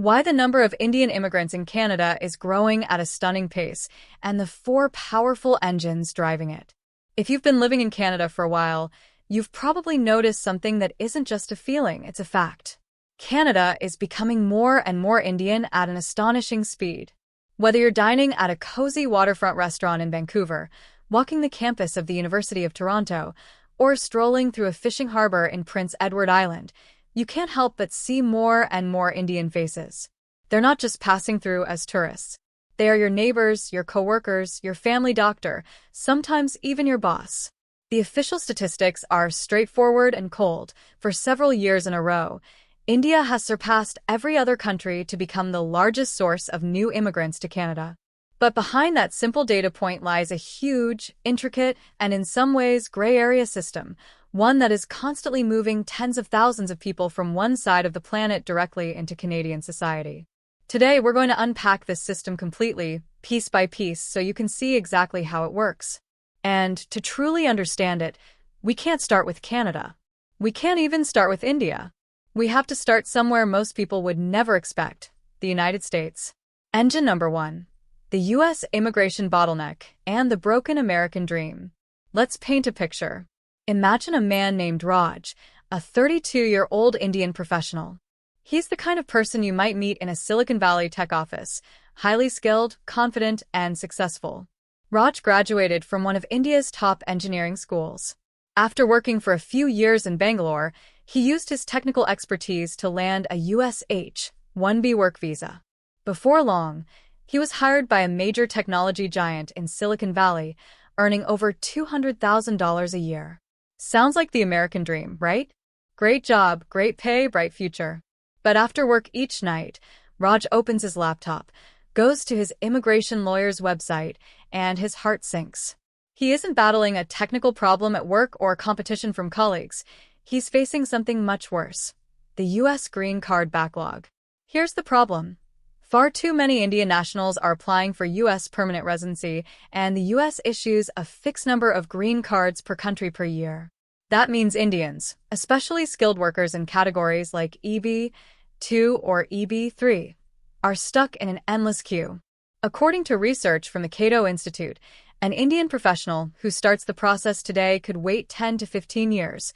Why the number of Indian immigrants in Canada is growing at a stunning pace, and the four powerful engines driving it. If you've been living in Canada for a while, you've probably noticed something that isn't just a feeling, it's a fact. Canada is becoming more and more Indian at an astonishing speed. Whether you're dining at a cozy waterfront restaurant in Vancouver, walking the campus of the University of Toronto, or strolling through a fishing harbor in Prince Edward Island, you can't help but see more and more Indian faces. They're not just passing through as tourists. They are your neighbors, your coworkers, your family doctor, sometimes even your boss. The official statistics are straightforward and cold. For several years in a row, India has surpassed every other country to become the largest source of new immigrants to Canada. But behind that simple data point lies a huge, intricate, and in some ways gray area system, one that is constantly moving tens of thousands of people from one side of the planet directly into Canadian society. Today, we're going to unpack this system completely, piece by piece, so you can see exactly how it works. And to truly understand it, we can't start with Canada. We can't even start with India. We have to start somewhere most people would never expect, the United States. Engine number 1. The U.S. immigration bottleneck and the broken American dream. Let's paint a picture. Imagine a man named Raj, a 32-year-old Indian professional. He's the kind of person you might meet in a Silicon Valley tech office, highly skilled, confident, and successful. Raj graduated from one of India's top engineering schools. After working for a few years in Bangalore, he used his technical expertise to land a U.S. H-1B work visa. Before long, he was hired by a major technology giant in Silicon Valley, earning over $200,000 a year. Sounds like the American dream, right? Great job, great pay, bright future. But after work each night, Raj opens his laptop, goes to his immigration lawyer's website, and his heart sinks. He isn't battling a technical problem at work or competition from colleagues. He's facing something much worse: the U.S. green card backlog. Here's the problem. Far too many Indian nationals are applying for U.S. permanent residency, and the U.S. issues a fixed number of green cards per country per year. That means Indians, especially skilled workers in categories like EB-2 or EB-3, are stuck in an endless queue. According to research from the Cato Institute, an Indian professional who starts the process today could wait 10 to 15 years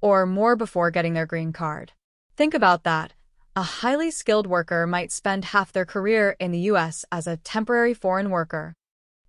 or more before getting their green card. Think about that. A highly skilled worker might spend half their career in the U.S. as a temporary foreign worker.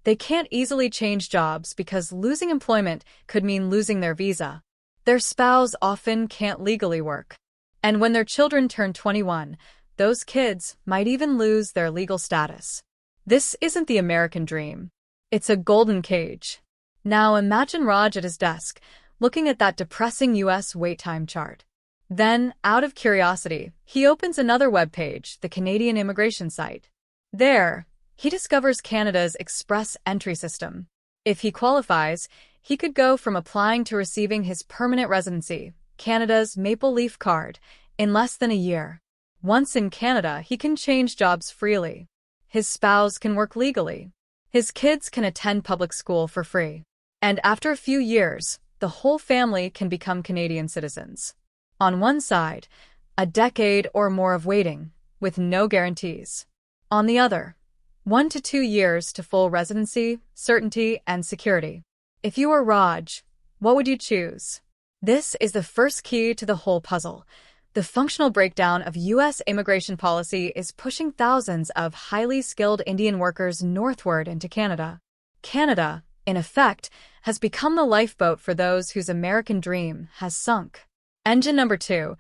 They can't easily change jobs because losing employment could mean losing their visa. Their spouse often can't legally work. And when their children turn 21, those kids might even lose their legal status. This isn't the American dream. It's a golden cage. Now imagine Raj at his desk, looking at that depressing U.S. wait time chart. Then, out of curiosity, he opens another web page, the Canadian immigration site. There, he discovers Canada's express entry system. If he qualifies, he could go from applying to receiving his permanent residency, Canada's Maple Leaf Card, in less than a year. Once in Canada, he can change jobs freely. His spouse can work legally. His kids can attend public school for free. And after a few years, the whole family can become Canadian citizens. On one side, a decade or more of waiting, with no guarantees. On the other, 1 to 2 years to full residency, certainty, and security. If you were Raj, what would you choose? This is the first key to the whole puzzle. The functional breakdown of U.S. immigration policy is pushing thousands of highly skilled Indian workers northward into Canada. Canada, in effect, has become the lifeboat for those whose American dream has sunk. Engine number 2,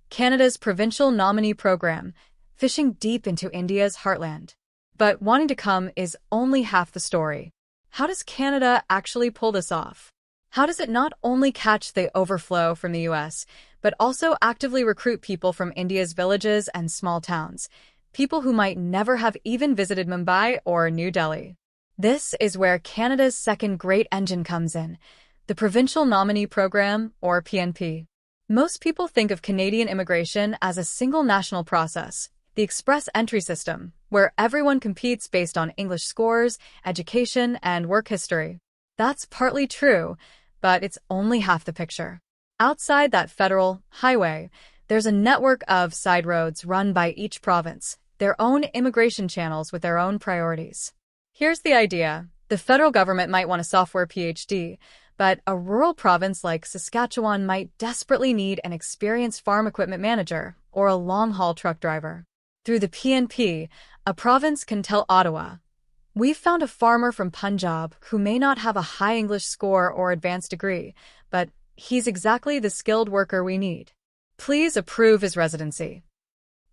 Canada's provincial nominee program, fishing deep into India's heartland. But wanting to come is only half the story. How does Canada actually pull this off? How does it not only catch the overflow from the U.S., but also actively recruit people from India's villages and small towns, people who might never have even visited Mumbai or New Delhi? This is where Canada's second great engine comes in, the Provincial Nominee Program, or PNP. Most people think of Canadian immigration as a single national process, the express entry system, where everyone competes based on English scores, education, and work history. That's partly true, but it's only half the picture. Outside that federal highway, There's a network of side roads run by each province, their own immigration channels with their own priorities. Here's the idea. The federal government might want a software PhD, but a rural province like Saskatchewan might desperately need an experienced farm equipment manager or a long-haul truck driver. Through the PNP, a province can tell Ottawa, "We've found a farmer from Punjab who may not have a high English score or advanced degree, but he's exactly the skilled worker we need. Please approve his residency."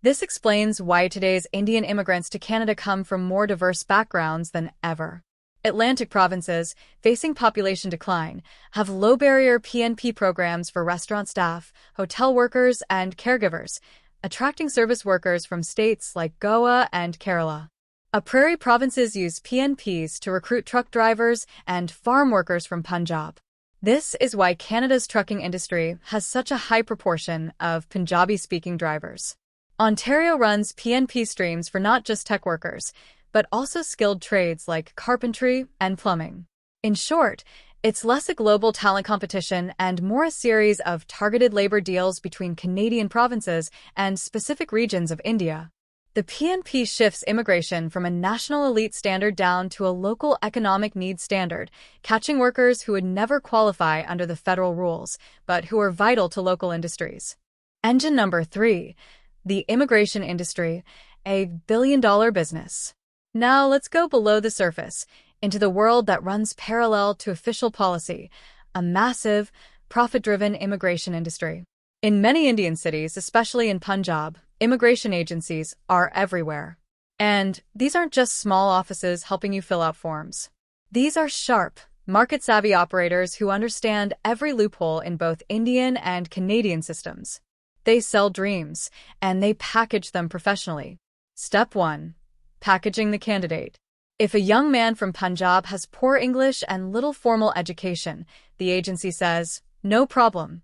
This explains why today's Indian immigrants to Canada come from more diverse backgrounds than ever. Atlantic provinces, facing population decline, have low-barrier PNP programs for restaurant staff, hotel workers, and caregivers, attracting service workers from states like Goa and Kerala. Prairie provinces use PNPs to recruit truck drivers and farm workers from Punjab. This is why Canada's trucking industry has such a high proportion of Punjabi-speaking drivers. Ontario runs PNP streams for not just tech workers, but also skilled trades like carpentry and plumbing. In short, it's less a global talent competition and more a series of targeted labor deals between Canadian provinces and specific regions of India. The PNP shifts immigration from a national elite standard down to a local economic needs standard, catching workers who would never qualify under the federal rules, but who are vital to local industries. Engine number 3, the immigration industry, a billion-dollar business. Now let's go below the surface, into the world that runs parallel to official policy, a massive, profit-driven immigration industry. In many Indian cities, especially in Punjab, immigration agencies are everywhere. And these aren't just small offices helping you fill out forms. These are sharp, market-savvy operators who understand every loophole in both Indian and Canadian systems. They sell dreams, and they package them professionally. Step 1. Packaging the candidate. If a young man from Punjab has poor English and little formal education, the agency says, "No problem."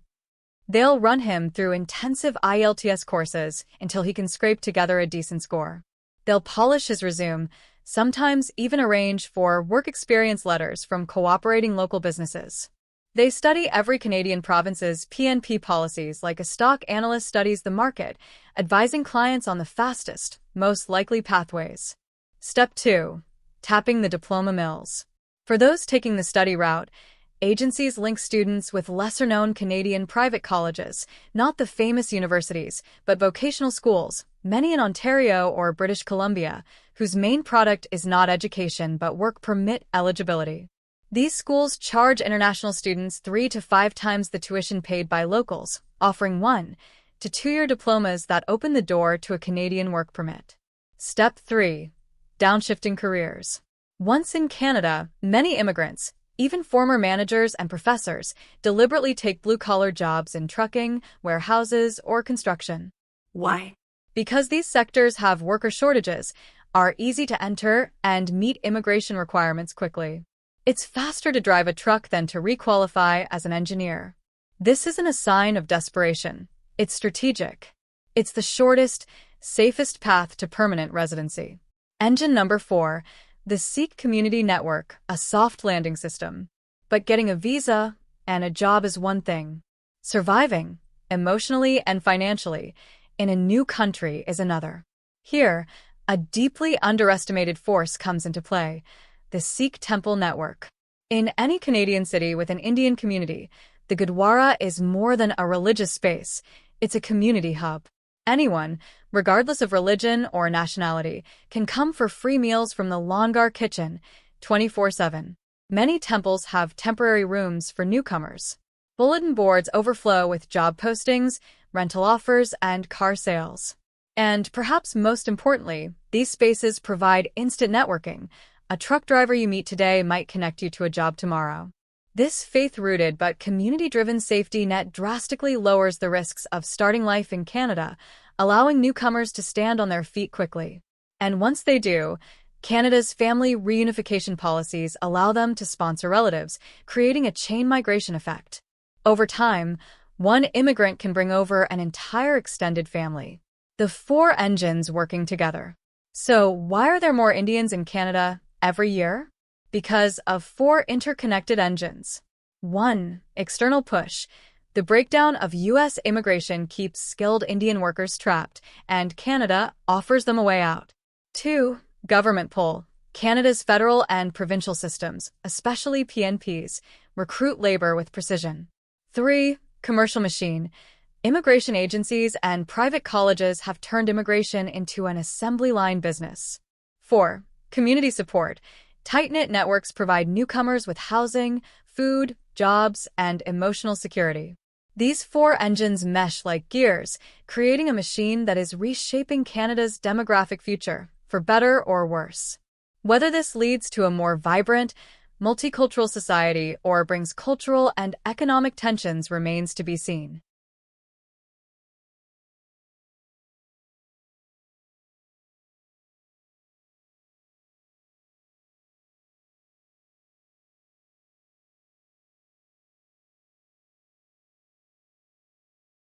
They'll run him through intensive IELTS courses until he can scrape together a decent score. They'll polish his resume, sometimes even arrange for work experience letters from cooperating local businesses. They study every Canadian province's PNP policies like a stock analyst studies the market, advising clients on the fastest, most likely pathways. Step 2. Tapping the diploma mills. For those taking the study route, agencies link students with lesser-known Canadian private colleges, not the famous universities, but vocational schools, many in Ontario or British Columbia, whose main product is not education but work permit eligibility. These schools charge international students 3 to 5 times the tuition paid by locals, offering 1 to 2-year diplomas that open the door to a Canadian work permit. Step 3. Downshifting careers. Once in Canada, many immigrants, even former managers and professors, deliberately take blue-collar jobs in trucking, warehouses, or construction. Why? Because these sectors have worker shortages, are easy to enter, and meet immigration requirements quickly. It's faster to drive a truck than to requalify as an engineer. This isn't a sign of desperation. It's strategic. It's the shortest, safest path to permanent residency. Engine number 4, the Sikh Community Network, a soft landing system. But getting a visa and a job is one thing. Surviving, emotionally and financially, in a new country is another. Here, a deeply underestimated force comes into play: the Sikh Temple Network. In any Canadian city with an Indian community, the Gurdwara is more than a religious space. It's a community hub. Anyone, regardless of religion or nationality, can come for free meals from the Langar kitchen, 24/7. Many temples have temporary rooms for newcomers. Bulletin boards overflow with job postings, rental offers, and car sales. And perhaps most importantly, these spaces provide instant networking. A truck driver you meet today might connect you to a job tomorrow. This faith-rooted but community-driven safety net drastically lowers the risks of starting life in Canada, allowing newcomers to stand on their feet quickly. And once they do, Canada's family reunification policies allow them to sponsor relatives, creating a chain migration effect. Over time, one immigrant can bring over an entire extended family. The 4 engines working together. So why are there more Indians in Canada every year? Because of 4 interconnected engines. 1. External push. The breakdown of U.S. immigration keeps skilled Indian workers trapped, and Canada offers them a way out. 2. Government pull. Canada's federal and provincial systems, especially PNPs, recruit labor with precision. 3. Commercial machine. Immigration agencies and private colleges have turned immigration into an assembly line business. 4. Community support. Tight-knit networks provide newcomers with housing, food, jobs, and emotional security. These 4 engines mesh like gears, creating a machine that is reshaping Canada's demographic future, for better or worse. Whether this leads to a more vibrant, multicultural society or brings cultural and economic tensions remains to be seen.